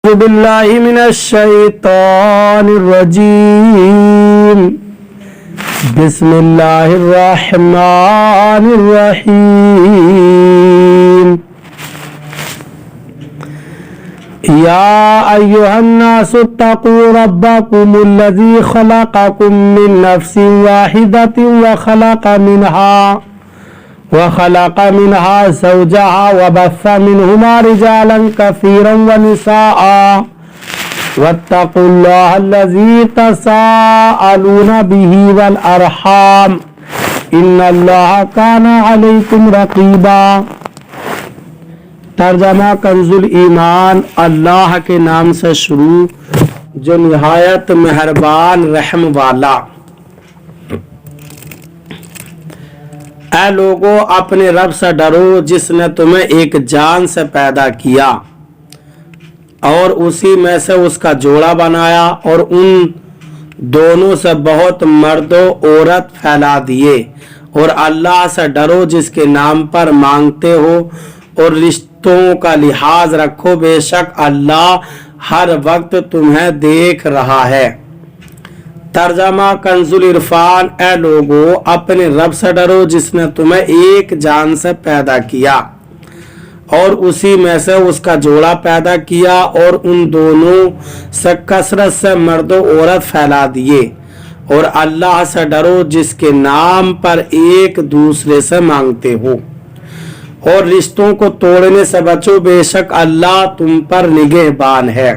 باللہ من الشیطان الرجیم بسم اللہ الرحمن الرحیم یا ایہا الناس اتقوا ربکم الذی خلقکم من نفس واحدۃ وخلق منها زوجها وبث منهما رجالا كثيرا ونساء واتقوا الله الذي تساءلون به والأرحام إن الله كان عليكم رقيبا۔ ترجمہ کنز الایمان، اللہ کے نام سے شروع جو نہایت مہربان رحم والا۔ اے لوگو، اپنے رب سے ڈرو جس نے تمہیں ایک جان سے پیدا کیا اور اسی میں سے اس کا جوڑا بنایا اور ان دونوں سے بہت مرد و عورت پھیلا دیے، اور اللہ سے ڈرو جس کے نام پر مانگتے ہو اور رشتوں کا لحاظ رکھو، بے شک اللہ ہر وقت تمہیں دیکھ رہا ہے۔ ترجمہ کنز العرفان، اے لوگو اپنے رب سے ڈرو جس نے تمہیں ایک جان سے پیدا کیا اور اسی میں سے اس کا جوڑا پیدا کیا اور ان دونوں سے کثرت سے مرد و عورت پھیلا دیے، اور اللہ سے ڈرو جس کے نام پر ایک دوسرے سے مانگتے ہو اور رشتوں کو توڑنے سے بچو، بے شک اللہ تم پر نگہبان ہے۔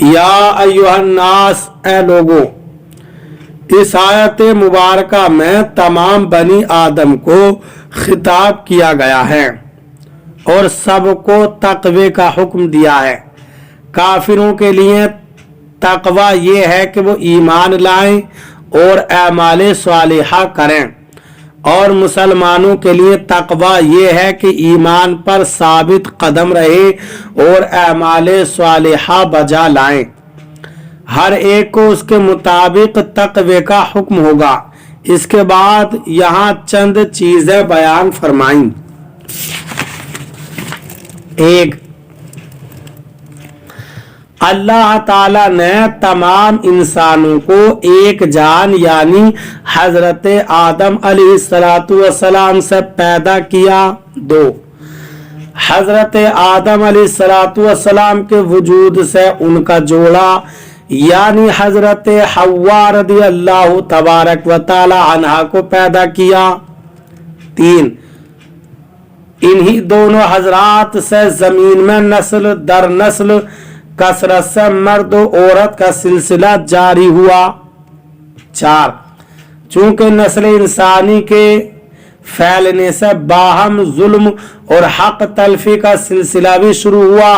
یا ایھا الناس، اے لوگو، اس آیت مبارکہ میں تمام بنی آدم کو خطاب کیا گیا ہے اور سب کو تقوی کا حکم دیا ہے۔ کافروں کے لیے تقوی یہ ہے کہ وہ ایمان لائیں اور اعمال صالحہ کریں، اور مسلمانوں کے لیے تقوی یہ ہے کہ ایمان پر ثابت قدم رہے اور اعمال صالحہ بجا لائیں۔ ہر ایک کو اس کے مطابق تقوی کا حکم ہوگا۔ اس کے بعد یہاں چند چیزیں بیان فرمائیں۔ ایک، اللہ تعالیٰ نے تمام انسانوں کو ایک جان یعنی حضرت آدم علیہ السلام سے پیدا کیا۔ دو، حضرت آدم علیہ السلام کے وجود سے ان کا جوڑا یعنی حضرت حوا رضی اللہ تبارک و تعالی عنہا کو پیدا کیا۔ تین، انہی دونوں حضرات سے زمین میں نسل در نسل کثرت سے مرد و عورت کا سلسلہ جاری ہوا۔ چار، چونکہ نسل انسانی کے پھیلنے سے باہم ظلم اور حق تلفی کا سلسلہ بھی شروع ہوا،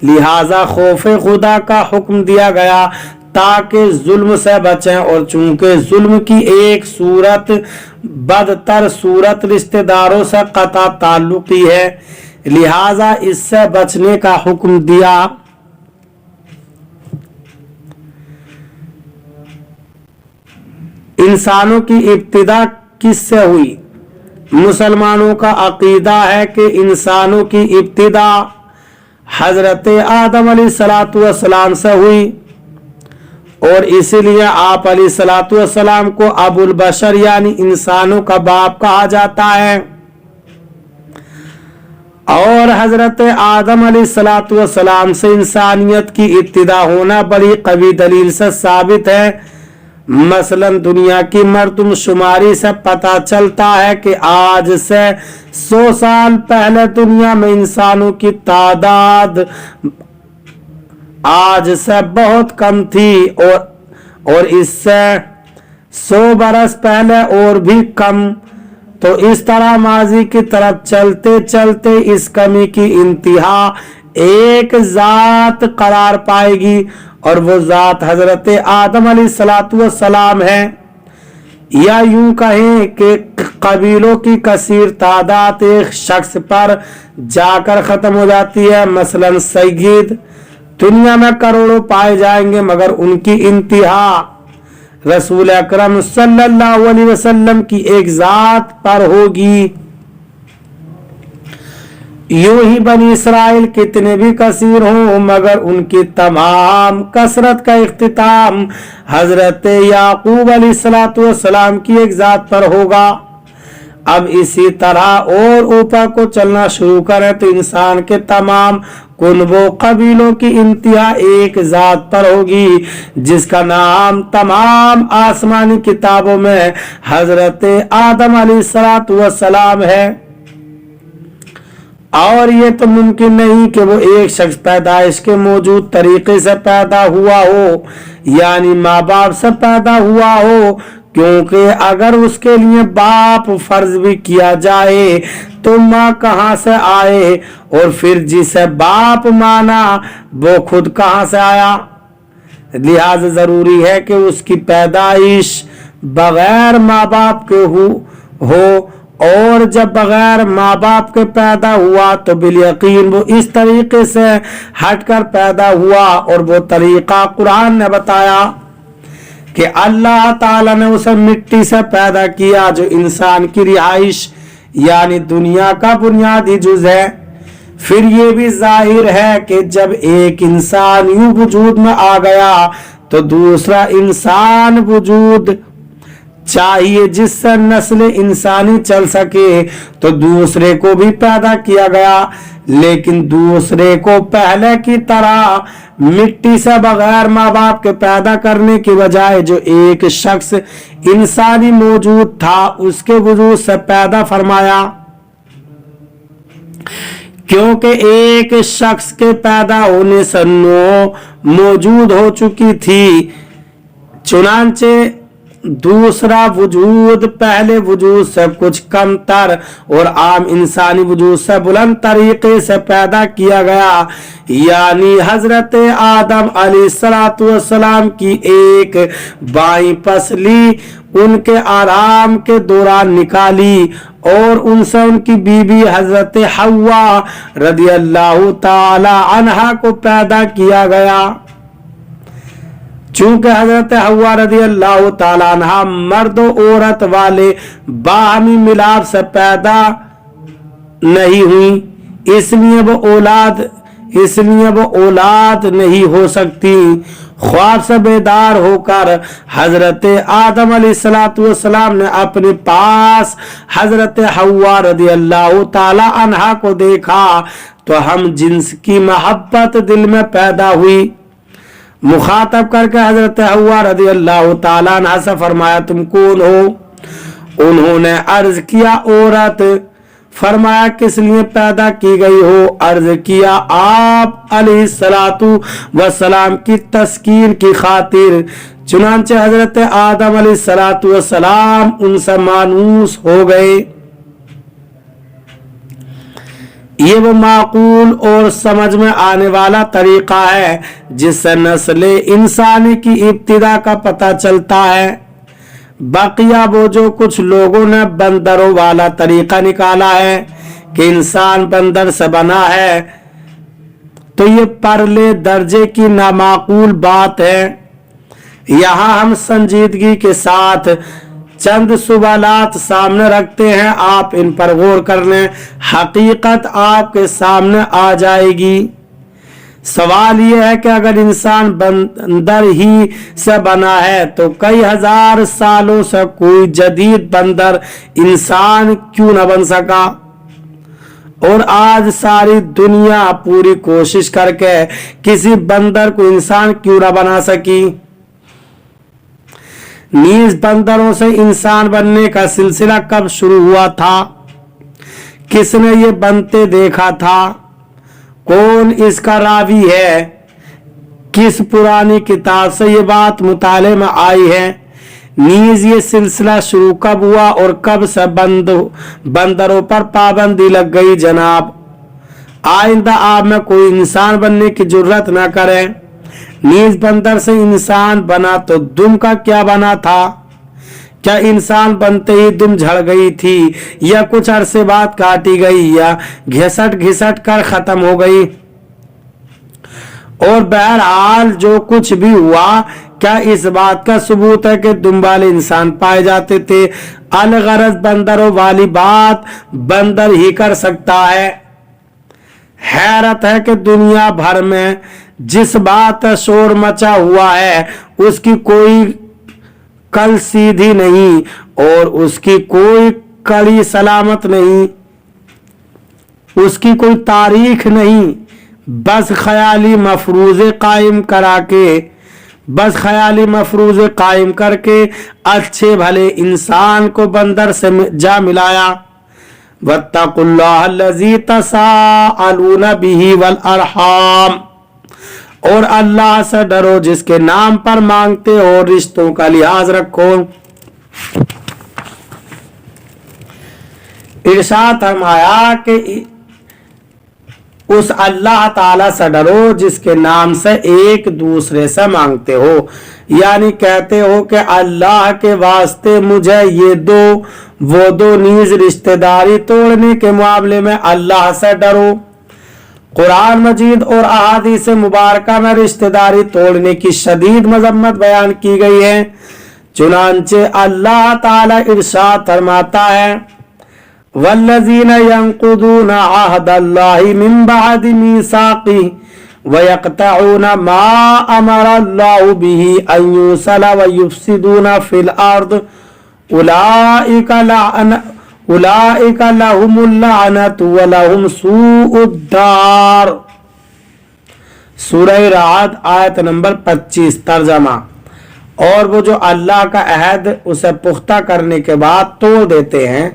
لہذا خوف خدا کا حکم دیا گیا تاکہ ظلم سے بچیں، اور چونکہ ظلم کی ایک صورت بدتر صورت رشتہ داروں سے قطع تعلقی ہے، لہذا اس سے بچنے کا حکم دیا۔ انسانوں کی ابتدا کس سے ہوئی؟ مسلمانوں کا عقیدہ ہے کہ انسانوں کی ابتدا حضرت آدم علیہ السلام سے ہوئی، اور اسی لیے آپ علیہ السلام کو ابو البشر یعنی انسانوں کا باپ کہا جاتا ہے، اور حضرت آدم علیہ السلام سے انسانیت کی ابتدا ہونا بڑی قوی دلیل سے ثابت ہے۔ مثلا دنیا کی مردم شماری سے پتہ چلتا ہے کہ آج سے 100 سال پہلے دنیا میں انسانوں کی تعداد آج سے بہت کم تھی، اور اس سے 100 برس پہلے اور بھی کم۔ تو اس طرح ماضی کی طرف چلتے چلتے اس کمی کی انتہا ایک ذات قرار پائے گی، اور وہ ذات حضرت آدم علیہ السلام ہے۔ یا یوں کہیں کہ قبیلوں کی کثیر تعداد ایک شخص پر جا کر ختم ہو جاتی ہے۔ مثلا سید دنیا میں کروڑوں پائے جائیں گے، مگر ان کی انتہا رسول اکرم صلی اللہ علیہ وسلم کی ایک ذات پر ہوگی۔ यूं ही बनी इसराइल कितने भी कसीर हों मगर उनकी तमाम कसरत का इख्तिताम हजरत याकूब अलैहिस्सलाम की एक जात पर होगा। अब इसी तरह और ऊपर को चलना शुरू करें तो इंसान के तमाम कुनबो कबीलों की इंतहा एक जात पर होगी जिसका नाम तमाम आसमानी किताबों में हजरत आदम अलैहिस्सलाम है। और ये तो मुमकिन नहीं कि वो एक शख्स पैदाइश के मौजूद तरीके से पैदा हुआ हो, यानी माँ बाप से पैदा हुआ हो, क्योंकि अगर उसके लिए बाप फर्ज भी किया जाए तो माँ कहाँ से आए, और फिर जिसे बाप माना वो खुद कहाँ से आया। लिहाजा जरूरी है कि उसकी पैदाइश बगैर माँ बाप के हो और जब बगैर माँ बाप के पैदा हुआ तो बिलयकीन वो इस तरीके से हटकर पैदा हुआ, और वो तरीका कुरान ने बताया कि अल्लाह ताला ने उसे मिट्टी से पैदा किया जो इंसान की रिहाइश यानी दुनिया का बुनियादी जुज है। फिर ये भी जाहिर है कि जब एक इंसान यूं वजूद में आ गया तो दूसरा इंसान वजूद चाहिए जिससे नस्ल इंसानी चल सके, तो दूसरे को भी पैदा किया गया, लेकिन दूसरे को पहले की तरह मिट्टी से बगैर माँ बाप के पैदा करने की बजाय जो एक शख्स इंसानी मौजूद था उसके वजूद से पैदा फरमाया, क्योंकि एक शख्स के पैदा होने से नौ मौजूद हो चुकी थी। चुनांचे दूसरा वजूद पहले वजूद से कुछ कम तर और आम इंसानी वजूद से बुलंद तरीके से पैदा किया गया, यानी हजरत आदम अलैहिस्सलाम की एक बाईं पसली उनके आराम के दौरान निकाली और उनसे उनकी बीबी हजरत हव्वा रदियल्लाहु ताला अन्हा को पैदा किया गया। चूंकि हजरत हव्वा रदियल्लाहु ताला अन्हा मर्द औरत वाले बाहमी मिलाप से पैदा नहीं हुई, इसलिए वो औलाद नहीं हो सकती। ख्वाब से बेदार होकर हजरत आदम अलैहिस्सलाम ने अपने पास हजरत हव्वा रदियल्लाहु ताला अन्हा को देखा तो हम जिन्स की मोहब्बत दिल में पैदा हुई। मुखातब करके हजरत हव्वा रदियल्लाहु ताला अन्हा से फरमाया, तुम कौन हो? उन्होंने अर्ज किया, औरत। फरमाया, किस लिए पैदा की गई हो? अर्ज किया, आप अलैहिस्सलातु वस्सलाम की तस्कीर की खातिर। चुनांचे हजरत आदम अलैहिस्सलातु वस्सलाम उनसे मानूस हो गए। ये वो माकूल और समझ में आने वाला तरीका है जिससे नस्ल इंसानी की इब्तिदा का पता चलता है। बाकिया वो जो कुछ लोगों ने बंदरों वाला तरीका निकाला है कि इंसान बंदर से बना है, तो ये परले दर्जे की नामाकूल बात है। यहाँ हम संजीदगी के साथ चंद सवालात सामने रखते हैं, आप इन पर गौर कर लें, हकीकत आपके सामने आ जाएगी। सवाल यह है कि अगर इंसान बंदर ही से बना है तो कई हजार सालों से कोई जदीद बंदर इंसान क्यों न बन सका, और आज सारी दुनिया पूरी कोशिश करके किसी बंदर को इंसान क्यों न बना सकी। नीज बंदरों से इंसान बनने का सिलसिला कब शुरू हुआ था? किसने ये बनते देखा था? कौन इसका रावी है? किस पुरानी किताब से ये बात मुताले में आई है? नीज ये सिलसिला शुरू कब हुआ और कब से बंदरों पर पाबंदी लग गई? जनाब, आइंदा आप में कोई इंसान बनने की जुर्रत न करे। नीज बंदर से इंसान बना तो दुम का क्या बना था? क्या इंसान बनते ही दुम झड़ गई थी, या कुछ अरसे बाद काटी गई, या घिसट घिसट कर खत्म हो गई? और बहरहाल जो कुछ भी हुआ, क्या इस बात का सबूत है कि दुम वाले इंसान पाए जाते थे? अलगरज बंदरों वाली बात बंदर ही कर सकता है। हैरत है कि दुनिया भर में जिस बात शोर मचा हुआ है उसकी कोई कल सीधी नहीं और उसकी कोई कड़ी सलामत नहीं, उसकी कोई तारीख नहीं, बस ख्याली मफरूज़े कायम करके अच्छे भले इंसान को बंदर से जा मिलाया। वत्तकुल्लाह अल्लज़ी तसाअलूना बिही वल अरहाम, और अल्लाह से डरो जिसके नाम पर मांगते हो, रिश्तों का लिहाज रखो। इरशाद फरमाया कि उस अल्लाह ताला से डरो जिसके नाम से एक दूसरे से मांगते हो, यानी कहते हो कि अल्लाह के वास्ते मुझे ये दो वो दो, नीज रिश्तेदारी तोड़ने के मामले में अल्लाह से डरो। कुरान मजीद और अहादीस मुबारका में रिश्तेदारी तोड़ने की शदीद मजम्मत बयान की गई है। चुनांचे अल्लाह ताला इरशाद फरमाता है, वल्लज़ीना यंकुदूना अहदल्लाहि मिन बअदि मीसाक़िहि वयक़तऊना मा अमरल्लाहु बिही अन युसला वयुफ़्सिदूना फ़िल अर्द उलाइका लहुमुल लअनतु व लहुम सूउद्दार। सूरह राद आयत नंबर 25। तर्जमा, और वो जो अल्लाह का अहद उसे पुख्ता करने के बाद तोड़ देते हैं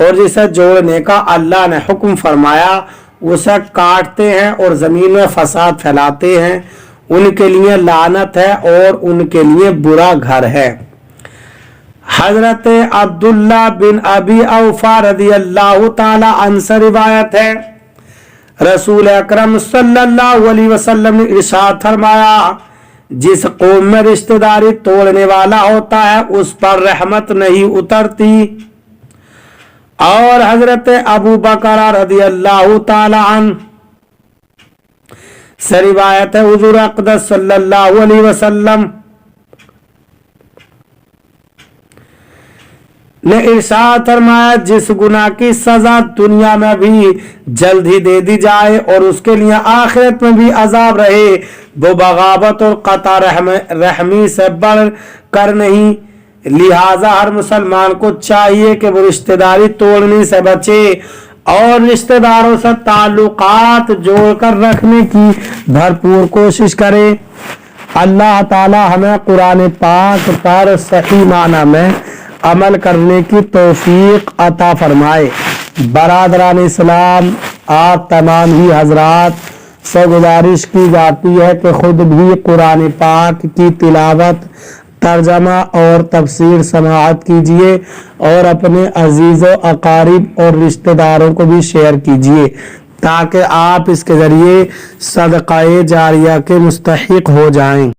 और जिसे जोड़ने का अल्लाह ने हुक्म फरमाया उसे काटते हैं और जमीन में फसाद फैलाते हैं, उनके लिए लानत है और उनके लिए बुरा घर है। हजरत अब्दुल्ला बिन अबी औफा रदियल्लाहु ताला अन्हु से रिवायत है, रसूल अकरम सल्लल्लाहु अलैहि वसल्लम ने इरशाद फरमाया, जिस कौम में रिश्तेदारी तोड़ने वाला होता है उस पर रहमत नहीं उतरती। और हजरत अबू बकर रदियल्लाहु ताला अन्हु से रिवायत है, हुजूर अक़दस सल्लल्लाहु अलैहि वसल्लम ने इरशाद फरमाया, जिस गुनाह की सजा दुनिया में भी जल्द ही दे दी जाए और उसके लिए आखिरत में भी अजाब रहे, वो बगावत और कता रहमी से बढ़ कर नहीं। लिहाजा हर मुसलमान को चाहिए कि वो रिश्तेदारी तोड़ने से बचे और रिश्तेदारों से ताल्लुकात जोड़कर रखने की भरपूर कोशिश करे। अल्लाह ताला हमें कुरान पाक पर सही माना में अमल करने की तौफीक अता फरमाए। बरादरान इस्लाम, आप तमाम ही हजरात से गुजारिश की जाती है कि खुद भी कुरान पाक की तिलावत, तर्जमा और तफसीर समाअत कीजिए और अपने अजीज़ों, अकारिब और रिश्तेदारों को भी शेयर कीजिए ताकि आप इसके ज़रिए सदक़ाए जारिया के मुस्तहिक़ हो जाएं।